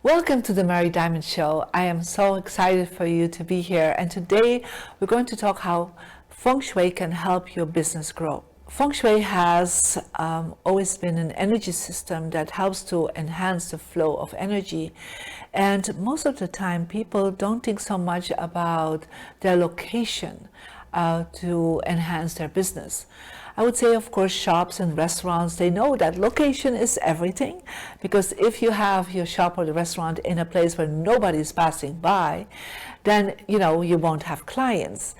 Welcome to the Mary Diamond Show. I am so excited for you to be here, and today we're going to talk how Feng Shui can help your business grow. Feng Shui has always been an energy system that helps to enhance the flow of energy, and most of the time people don't think so much about their location to enhance their business. I would say, of course, shops and restaurants, they know that location is everything, because if you have your shop or the restaurant in a place where nobody's passing by, then you won't have clients.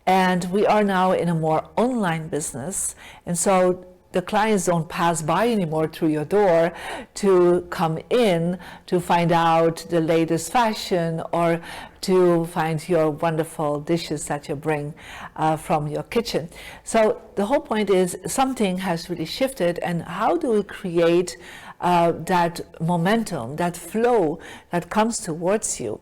And we are now in a more online business, and so the clients don't pass by anymore through your door to come in to find out the latest fashion or to find your wonderful dishes that you bring from your kitchen. So the whole point is something has really shifted, and how do we create that momentum, that flow that comes towards you?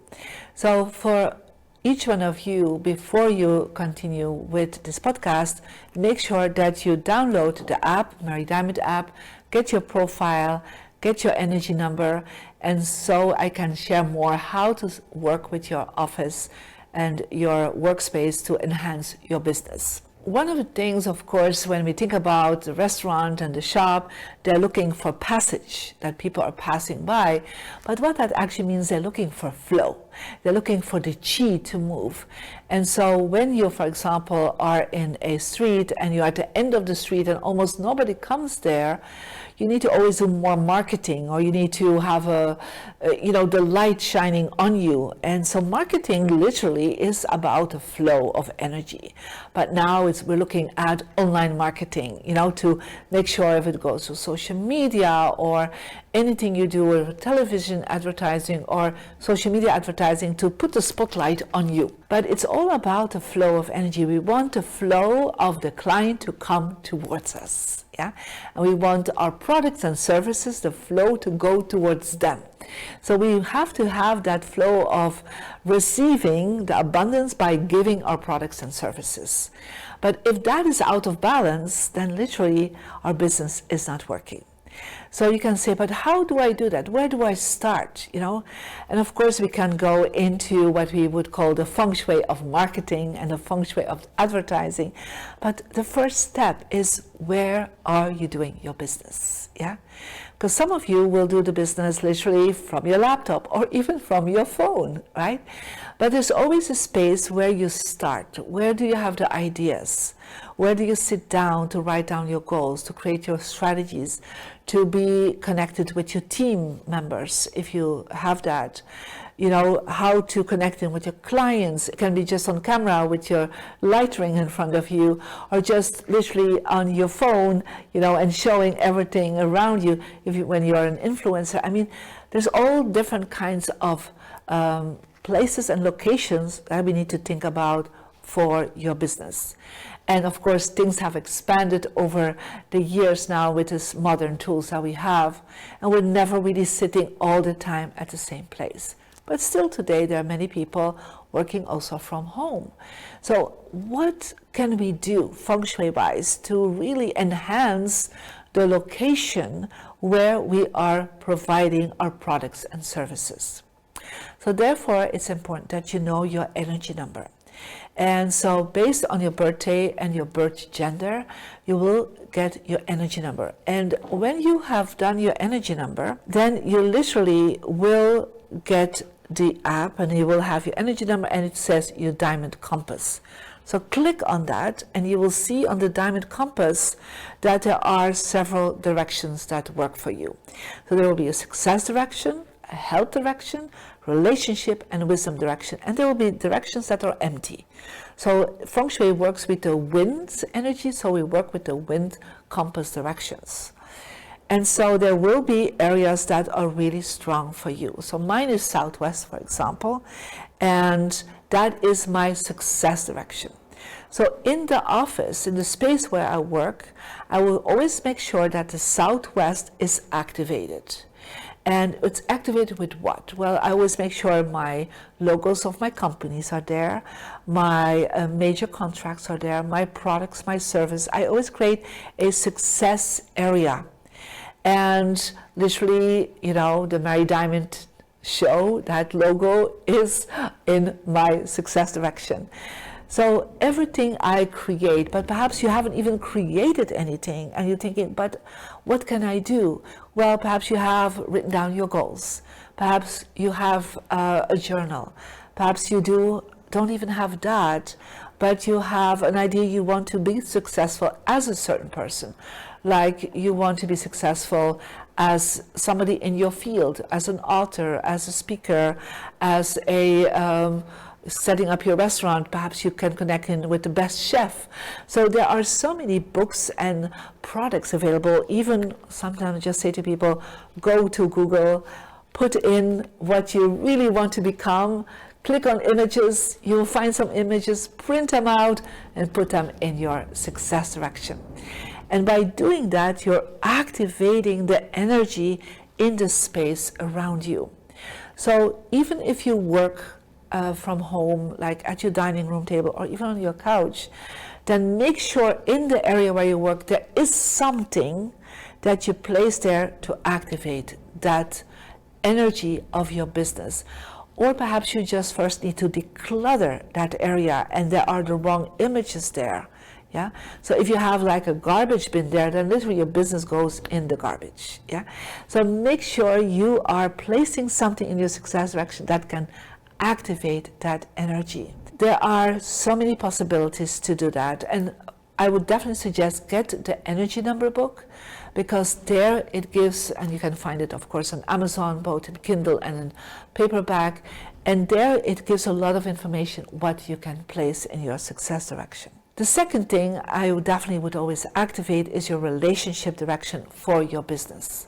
So for each one of you, before you continue with this podcast, make sure that you download the app, Mary Diamond app, get your profile, get your energy number, and so I can share more how to work with your office and your workspace to enhance your business. One of the things, of course, when we think about the restaurant and the shop, they're looking for passage, that people are passing by. But what that actually means, they're looking for flow. They're looking for the chi to move. And so when you, for example, are in a street and you're at the end of the street and almost nobody comes there, you need to always do more marketing, or you need to have the light shining on you. And so marketing literally is about a flow of energy. But now we're looking at online marketing, to make sure if it goes to social media or anything you do with television advertising or social media advertising, to put the spotlight on you. But it's all about the flow of energy. We want the flow of the client to come towards us. Yeah? And we want our products and services, the flow, to go towards them. So we have to have that flow of receiving the abundance by giving our products and services. But if that is out of balance, then literally our business is not working. So you can say, but how do I do that? Where do I start? And of course we can go into what we would call the Feng Shui of marketing and the Feng Shui of advertising. But the first step is, where are you doing your business? Yeah, because some of you will do the business literally from your laptop or even from your phone, right? But there's always a space where you start. Where do you have the ideas? Where do you sit down to write down your goals, to create your strategies, to be connected with your team members, if you have that? How to connect in with your clients. It can be just on camera with your light ring in front of you, or just literally on your phone, and showing everything around you when you are an influencer. I mean, there's all different kinds of places and locations that we need to think about for your business. And of course, things have expanded over the years now with these modern tools that we have, and we're never really sitting all the time at the same place. But still today, there are many people working also from home. So what can we do Feng Shui-wise to really enhance the location where we are providing our products and services? So therefore, it's important that you know your energy number. And so based on your birthday and your birth gender, you will get your energy number. And when you have done your energy number, then you literally will get the app, and you will have your energy number, and it says your diamond compass. So click on that, and you will see on the diamond compass that there are several directions that work for you. So there will be a success direction, a health direction, relationship, and wisdom direction. And there will be directions that are empty. So Feng Shui works with the wind energy, so we work with the wind compass directions. And so there will be areas that are really strong for you. So mine is southwest, for example, and that is my success direction. So in the office, in the space where I work, I will always make sure that the southwest is activated. And it's activated with what? Well, I always make sure my logos of my companies are there, my major contracts are there, my products, my service. I always create a success area. And literally, the Mary Diamond show, that logo is in my success direction. So everything I create, but perhaps you haven't even created anything and you're thinking, but what can I do? Well, perhaps you have written down your goals. Perhaps you have a journal. Perhaps you don't even have that, but you have an idea you want to be successful as a certain person. Like you want to be successful as somebody in your field, as an author, as a speaker, as a setting up your restaurant. Perhaps you can connect in with the best chef. So there are so many books and products available. Even sometimes I just say to people, go to Google, put in what you really want to become, click on images, you'll find some images, print them out and put them in your success direction. And by doing that, you're activating the energy in the space around you. So even if you work from home, like at your dining room table or even on your couch, then make sure in the area where you work there is something that you place there to activate that energy of your business. Or perhaps you just first need to declutter that area and there are the wrong images there. Yeah. So if you have like a garbage bin there, then literally your business goes in the garbage. Yeah. So make sure you are placing something in your success direction that can activate that energy. There are so many possibilities to do that, and I would definitely suggest get the energy number book, because there it gives, and you can find it of course on Amazon, both in Kindle and in paperback, and there it gives a lot of information what you can place in your success direction. The second thing I definitely would always activate is your relationship direction for your business.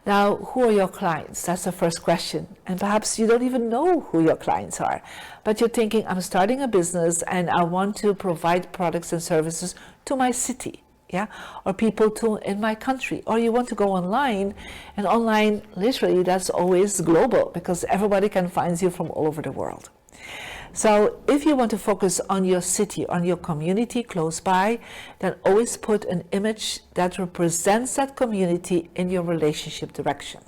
Now, who are your clients? That's the first question. And perhaps you don't even know who your clients are, but you're thinking, I'm starting a business and I want to provide products and services to my city, yeah, or people in my country. Or you want to go online, and online, literally, that's always global because everybody can find you from all over the world. So if you want to focus on your city, on your community close by, then always put an image that represents that community in your relationship direction.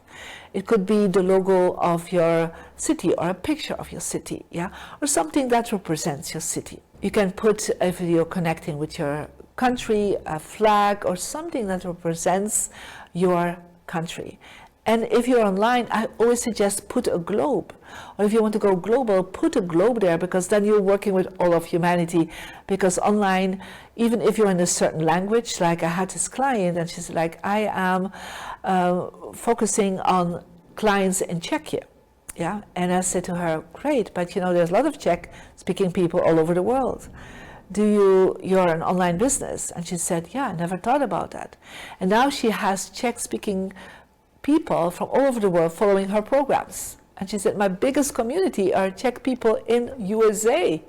It could be the logo of your city or a picture of your city, yeah, or something that represents your city. You can put, if you're connecting with your country, a flag or something that represents your country. And if you're online, I always suggest put a globe. Or if you want to go global, put a globe there, because then you're working with all of humanity. Because online, even if you're in a certain language, like I had this client and she's like, I am focusing on clients in Czechia. Yeah, and I said to her, great, but you know, there's a lot of Czech speaking people all over the world. You're an online business? And she said, yeah, I never thought about that. And now she has Czech speaking people from all over the world following her programs. And she said, my biggest community are Czech people in USA,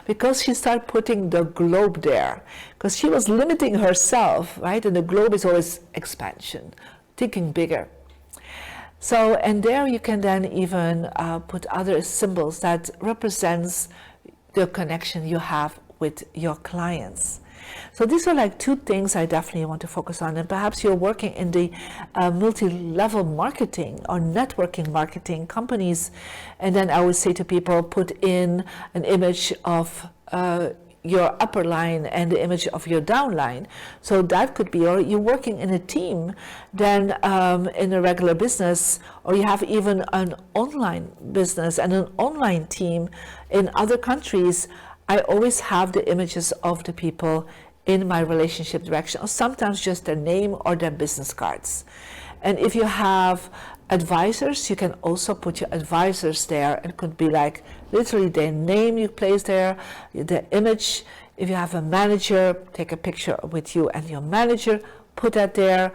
because she started putting the globe there, because she was limiting herself, right? And the globe is always expansion, thinking bigger. So, and there you can then even put other symbols that represents the connection you have with your clients. So these are like two things I definitely want to focus on. And perhaps you're working in the multi-level marketing or networking marketing companies. And then I would say to people, put in an image of your upper line and the image of your downline. So that could be, or you're working in a team then in a regular business, or you have even an online business and an online team in other countries. I always have the images of the people in my relationship direction, or sometimes just their name or their business cards. And if you have advisors, you can also put your advisors there. It could be like literally their name you place there, the image. If you have a manager, take a picture with you and your manager, put that there.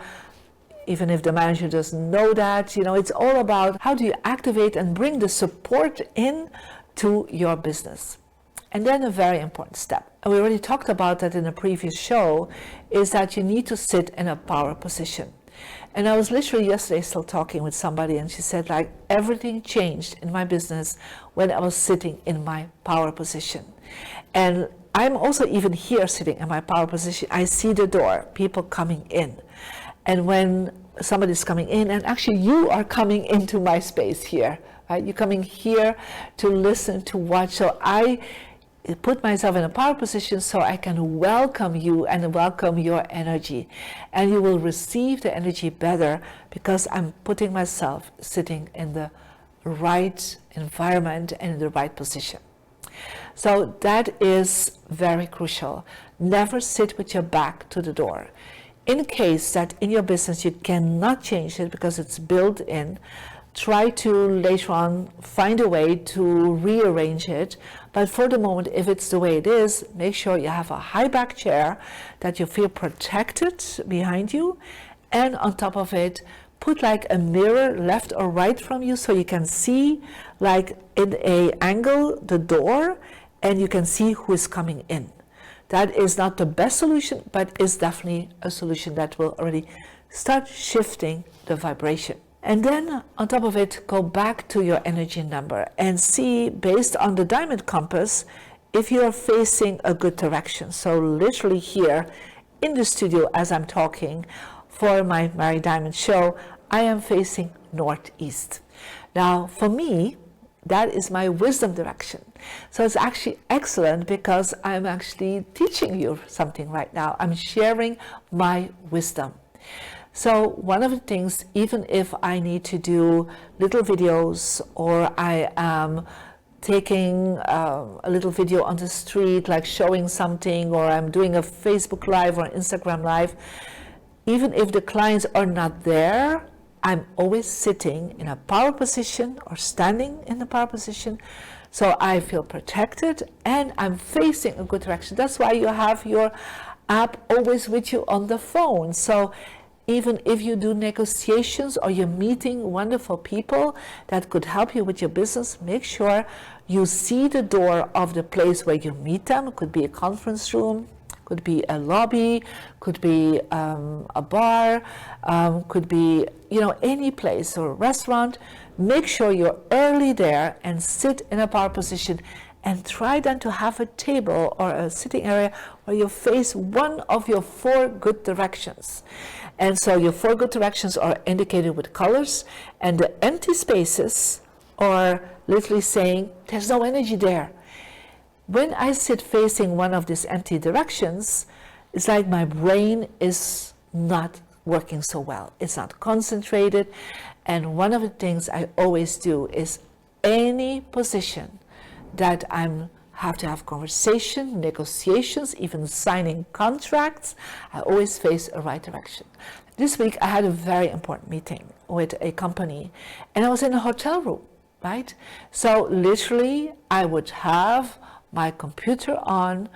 Even if the manager doesn't know that, you know, it's all about how do you activate and bring the support in to your business. And then a very important step, and we already talked about that in a previous show, is that you need to sit in a power position. And I was literally yesterday still talking with somebody, and she said, like, everything changed in my business when I was sitting in my power position. And I'm also even here sitting in my power position. I see the door, people coming in. And when somebody's coming in, and actually you are coming into my space here, right? You're coming here to listen, to watch. So I put myself in a power position so I can welcome you and welcome your energy. And you will receive the energy better because I'm putting myself sitting in the right environment and in the right position. So that is very crucial. Never sit with your back to the door. In case that in your business you cannot change it because it's built in, try to later on find a way to rearrange it. But for the moment, if it's the way it is, make sure you have a high back chair that you feel protected behind you. And on top of it, put like a mirror left or right from you so you can see like in a angle the door and you can see who is coming in. That is not the best solution, but is definitely a solution that will already start shifting the vibration. And then on top of it, go back to your energy number and see, based on the diamond compass, if you are facing a good direction. So literally here in the studio as I'm talking for my Mary Diamond show, I am facing northeast. Now for me, that is my wisdom direction. So it's actually excellent because I'm actually teaching you something right now. I'm sharing my wisdom. So one of the things, even if I need to do little videos or I am taking a little video on the street, like showing something, or I'm doing a Facebook Live or Instagram Live, even if the clients are not there, I'm always sitting in a power position or standing in the power position. So I feel protected and I'm facing a good direction. That's why you have your app always with you on the phone. So even if you do negotiations or you're meeting wonderful people that could help you with your business, make sure you see the door of the place where you meet them. It could be a conference room, could be a lobby, could be a bar, could be, any place or restaurant. Make sure you're early there and sit in a power position and try then to have a table or a sitting area where you face one of your 4 good directions. And so your 4 good directions are indicated with colors, and the empty spaces are literally saying there's no energy there. When I sit facing one of these empty directions, it's like my brain is not working so well. It's not concentrated. And one of the things I always do is any position that I have to have conversation, negotiations, even signing contracts, I always face a right direction. This week I had a very important meeting with a company and I was in a hotel room, right? So literally I would have my computer on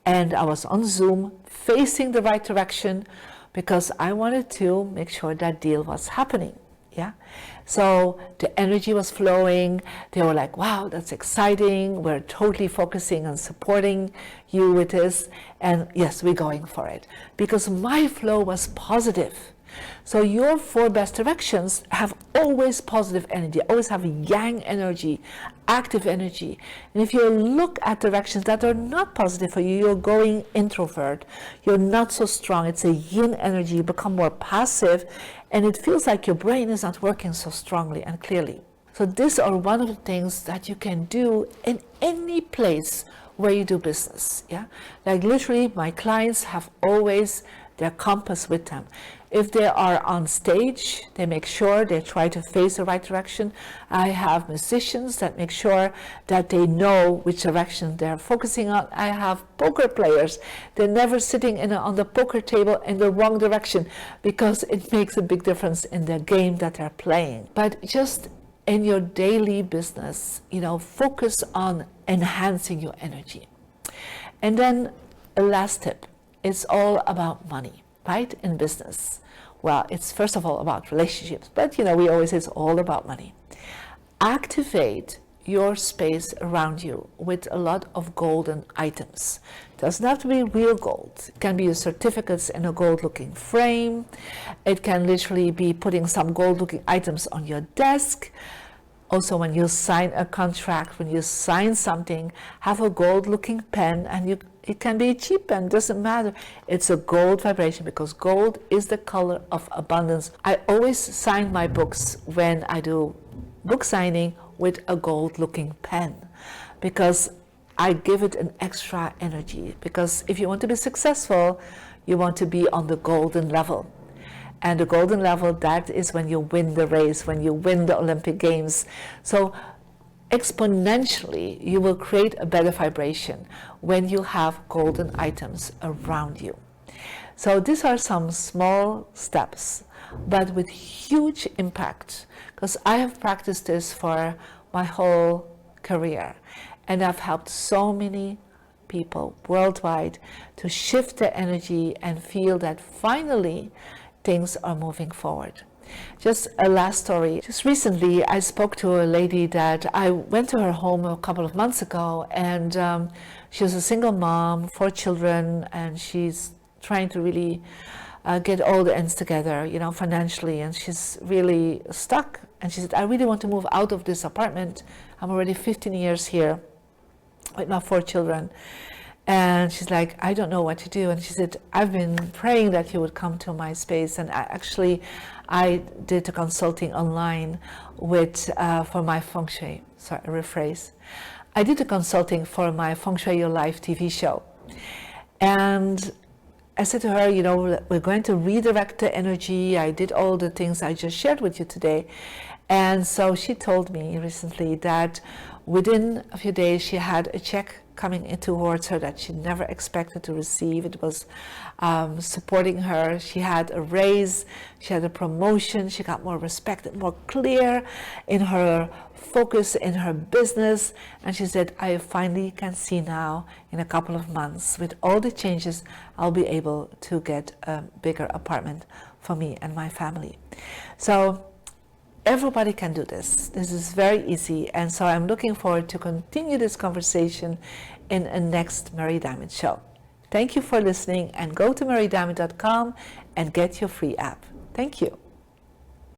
and I was on Zoom facing the right direction because I wanted to make sure that deal was happening. Yeah. So the energy was flowing. They were like, wow, that's exciting. We're totally focusing on supporting you with this. And yes, we're going for it because my flow was positive. So your 4 best directions have always positive energy, always have yang energy, active energy. And if you look at directions that are not positive for you, you're going introvert. You're not so strong. It's a yin energy. You become more passive and it feels like your brain is not working so strongly and clearly. So these are one of the things that you can do in any place where you do business. Yeah, like literally my clients have always their compass with them. If they are on stage, they make sure they try to face the right direction. I have musicians that make sure that they know which direction they're focusing on. I have poker players. They're never sitting on the poker table in the wrong direction because it makes a big difference in the game that they're playing. But just in your daily business, focus on enhancing your energy. And then a last tip. It's all about money, right? In business. Well, it's first of all about relationships, but we always say it's all about money. Activate your space around you with a lot of golden items. It doesn't have to be real gold. It can be certificates in a gold looking frame. It can literally be putting some gold looking items on your desk. Also, when you sign a contract, when you sign something, have a gold looking pen, and it can be a cheap pen, doesn't matter. It's a gold vibration because gold is the color of abundance. I always sign my books when I do book signing with a gold looking pen, because I give it an extra energy. Because if you want to be successful, you want to be on the golden level. And the golden level, that is when you win the race, when you win the Olympic Games. So exponentially, you will create a better vibration when you have golden items around you. So these are some small steps, but with huge impact, because I have practiced this for my whole career, and I've helped so many people worldwide to shift their energy and feel that finally things are moving forward. Just a last story. Just recently, I spoke to a lady that I went to her home a couple of months ago, and she was a single mom, 4 children, and she's trying to really get all the ends together, you know, financially, and she's really stuck. And she said, I really want to move out of this apartment. I'm already 15 years here with my 4 children. And she's like, I don't know what to do. And she said, I've been praying that you would come to my space. And I did a consulting online with for my Feng Shui. Sorry, rephrase. I did a consulting for my Feng Shui Your Life TV show. And I said to her, you know, we're going to redirect the energy. I did all the things I just shared with you today. And so she told me recently that within a few days she had a check coming in towards her that she never expected to receive. It was supporting her. She had a raise, she had a promotion, she got more respect and more clear in her focus in her business. And she said, I finally can see now in a couple of months, with all the changes, I'll be able to get a bigger apartment for me and my family. So everybody can do this. This is very easy. And so I'm looking forward to continue this conversation in a next Mary Diamond show. Thank you for listening, and go to marydiamond.com and get your free app. Thank you.